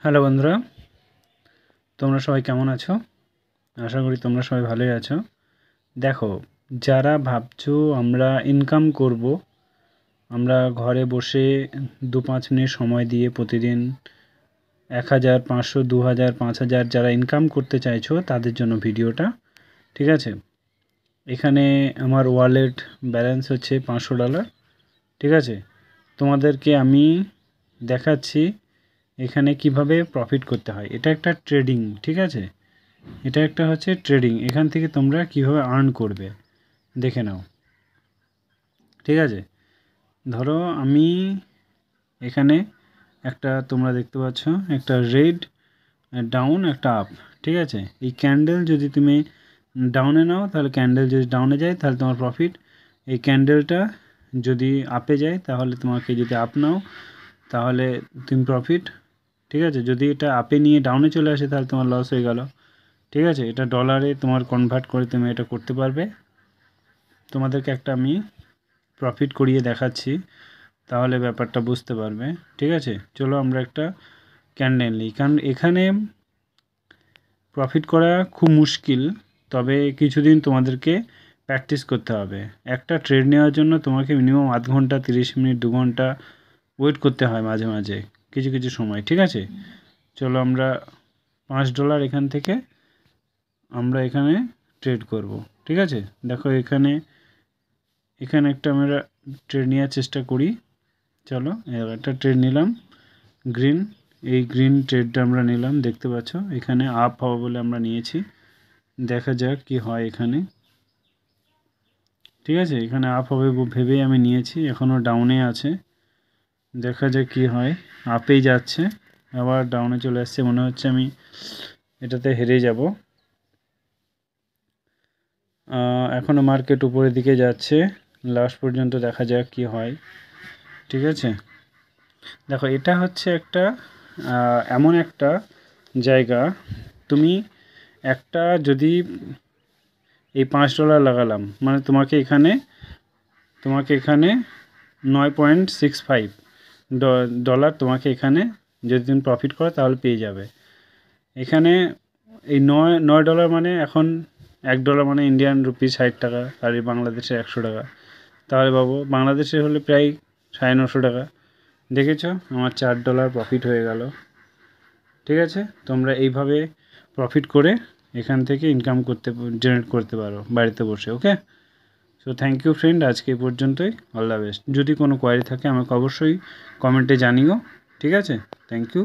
Hello বন্ধুরা, তোমরা সবাই কেমন আছো? আশা করি তোমরা সবাই ভালোই আছো। দেখো, যারা ভাবছো আমরা ইনকাম করব, আমরা ঘরে বসে 2-5 মিনিট সময় দিয়ে প্রতিদিন 1000, 500, 2000, 5000 যারা ইনকাম করতে চাইছো তাদের জন্য ভিডিওটা। ঠিক আছে, এখানে আমার ওয়ালেট ব্যালেন্স হচ্ছে $500। ঠিক আছে, তোমাদেরকে আমি দেখাচ্ছি এখানে কিভাবে প্রফিট করতে হয়। এটা একটা ট্রেডিং, ঠিক আছে, এটা একটা হচ্ছে ট্রেডিং। এখান থেকে তোমরা কিভাবে আর্ন করবে দেখে নাও। ঠিক আছে, ধরো আমি এখানে একটা, তোমরা দেখতে পাচ্ছ একটা রেড ডাউন, একটা আপ। ঠিক আছে, এই ক্যান্ডেল যদি তুমি ডাউনে নাও তাহলে ক্যান্ডেল যদি ডাউনে যায় তাহলে তোমার প্রফিট। এই ক্যান্ডেলটা যদি আপে যায় তাহলে তোমাকে, যদি আপ নাও তাহলে তুমি প্রফিট। ঠিক আছে, যদি এটা আপে নিয়ে ডাউনে চলে আসে তাহলে তোমার লস হয়ে গেল। ঠিক আছে, এটা ডলারে তোমার কনভার্ট করে তুমি এটা করতে পারবে। তোমাদেরকে একটা আমি প্রফিট করিয়ে দেখাচ্ছি, তাহলে ব্যাপারটা বুঝতে পারবে। ঠিক আছে, চলো আমরা একটা ক্যান্ডেল নিই, কারণ এখানে প্রফিট করা খুব মুশকিল, তবে কিছুদিন তোমাদেরকে প্র্যাকটিস করতে হবে। একটা ট্রেড নেওয়ার জন্য তোমাকে মিনিমাম আধ ঘন্টা, 30 মিনিট, 2 ঘন্টা ওয়েট করতে হয় মাঝে মাঝে কিছু কিছু সময়। ঠিক আছে, চলো আমরা $5 এখান থেকে আমরা এখানে ট্রেড করব। ঠিক আছে, দেখো এখানে একটা আমরা ট্রেড নেওয়ার চেষ্টা করি। চলো একটা ট্রেড নিলাম, গ্রিন। এই গ্রিন ট্রেডটা আমরা নিলাম, দেখতে পাচ্ছ এখানে আপ হবে বলে আমরা নিয়েছি। দেখা যাক কি হয় এখানে। ঠিক আছে, এখানে আপ হবে ভেবেই আমি নিয়েছি, এখনও ডাউনে আছে। দেখা যাক কি হয়। আপেই যাচ্ছে, আবার ডাউনে চলে আসছে, মনে হচ্ছে আমি এটাতে হেরে যাব। এখনও মার্কেট উপরের দিকে যাচ্ছে, লাস্ট পর্যন্ত দেখা যাক কি হয়। ঠিক আছে, দেখো এটা হচ্ছে একটা এমন একটা জায়গা, তুমি একটা যদি এই $5 লাগালাম মানে তোমাকে এখানে 9.65 ডলার তোমাকে এখানে যদি তুমি প্রফিট করো তাহলে পেয়ে যাবে। এখানে এই $9 মানে এখন $1 মানে ইন্ডিয়ান রুপি 60 টাকা, আর এই বাংলাদেশে 100 টাকা। তাহলে বাবু বাংলাদেশে হলে প্রায় 950 টাকা। দেখেছো, আমার $4 প্রফিট হয়ে গেল। ঠিক আছে, তোমরা এইভাবে প্রফিট করে এখান থেকে ইনকাম জেনারেট করতে পারো বাড়িতে বসে। ওকে, সো থ্যাংক ইউ ফ্রেন্ড, আজকে এই পর্যন্তই। All the best. যদি কোনো কোয়ারি থাকে আমাকে অবশ্যই কমেন্টে জানিও। ঠিক আছে, থ্যাংক ইউ।